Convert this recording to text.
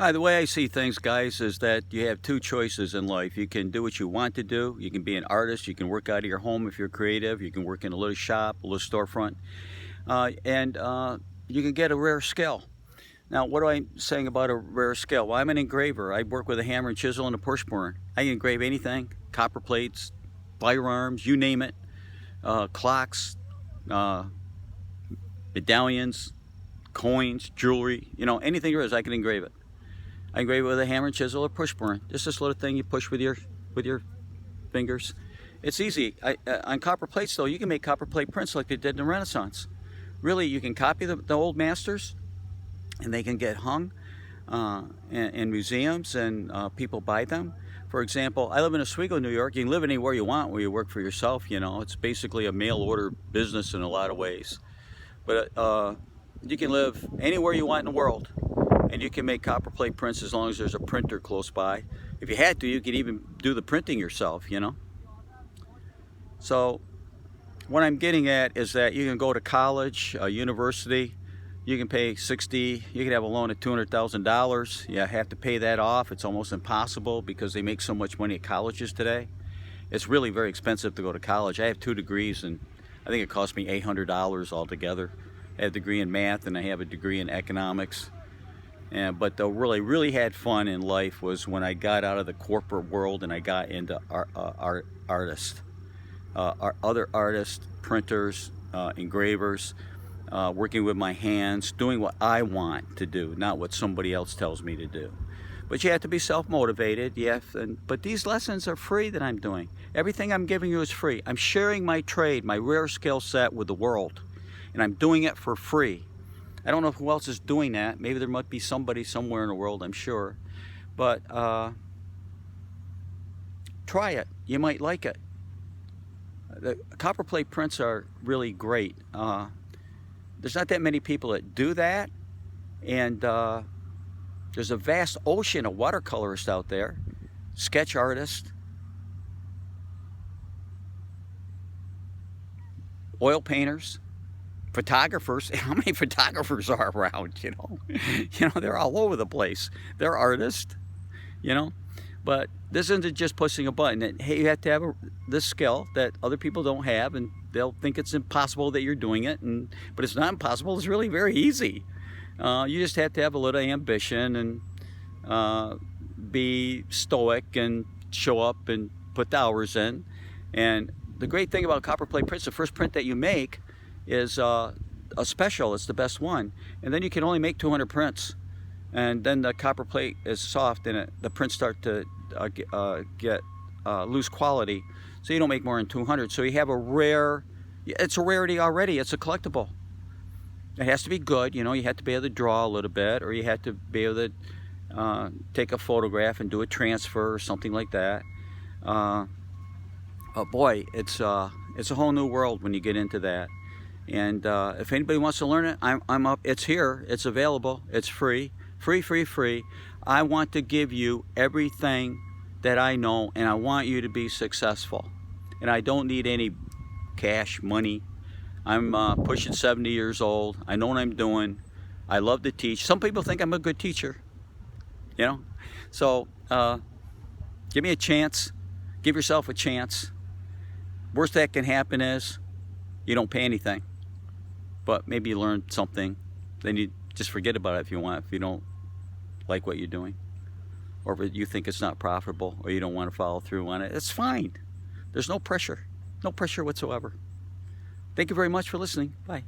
Hi, the way I see things, guys, is that you have two choices in life. You can do what you want to do. You can be an artist. You can work out of your home if you're creative. You can work in a little shop, a little storefront, and you can get a rare skill. Now, what am I saying about a rare skill? Well, I'm an engraver. I work with a hammer and chisel and a push burner. I can engrave anything: copper plates, firearms, you name it, clocks, uh, medallions, coins, jewelry. Anything there is, I can engrave it. I engrave it with a hammer and chisel or push burn. Just this little thing you push with your fingers. It's easy. On copper plates, though, you can make copper plate prints like they did in the Renaissance. Really, you can copy the old masters, and they can get hung in museums, and people buy them. For example, I live in Oswego, New York. You can live anywhere you want where you work for yourself. It's basically a mail order business in a lot of ways. But you can live anywhere you want in the world, and you can make copper plate prints as long as there's a printer close by. If you had to, you could even do the printing yourself. So what I'm getting at is that you can go to college, university, you can pay you can have a loan of $200,000. You have to pay that off. It's almost impossible because they make so much money at colleges today. It's really very expensive to go to college. I have 2 degrees, and I think it cost me $800 altogether. I have a degree in math, and I have a degree in economics. But the really had fun in life was when I got out of the corporate world and I got into artists, other artists, printers, engravers, working with my hands, doing what I want to do, not what somebody else tells me to do. But you have to be self-motivated. But these lessons are free that I'm doing. Everything I'm giving you is free. I'm sharing my trade, my rare skill set with the world, and I'm doing it for free. I don't know who else is doing that. Maybe there might be somebody somewhere in the world, I'm sure. But try it. You might like it. The copper plate prints are really great. There's not that many people that do that. And there's a vast ocean of watercolorists out there, sketch artists, oil painters, photographers. How many photographers are around? They're all over the place. They're artists. But this isn't just pushing a button. Hey, you have to have this skill that other people don't have, and they'll think it's impossible that you're doing it. But it's not impossible. It's really very easy. You just have to have a little ambition and be stoic and show up and put the hours in. And the great thing about copper plate prints, the first print that you make is a special. It's the best one, and then you can only make 200 prints, and then the copper plate is soft and the prints start to lose quality, so you don't make more than 200. So you have it's a rarity already. It's a collectible. It has to be good. You have to be able to draw a little bit, or you have to be able to take a photograph and do a transfer or something like that. But boy, it's a whole new world when you get into that. And if anybody wants to learn it, I'm up. It's here. It's available. It's free. Free. I want to give you everything that I know, and I want you to be successful. And I don't need any cash, money. I'm pushing 70 years old. I know what I'm doing. I love to teach. Some people think I'm a good teacher. So give me a chance. Give yourself a chance. Worst that can happen is you don't pay anything. But maybe you learn something. Then you just forget about it if you don't like what you're doing, or if you think it's not profitable, or you don't want to follow through on it. It's fine. There's no pressure whatsoever. Thank you very much for listening. Bye.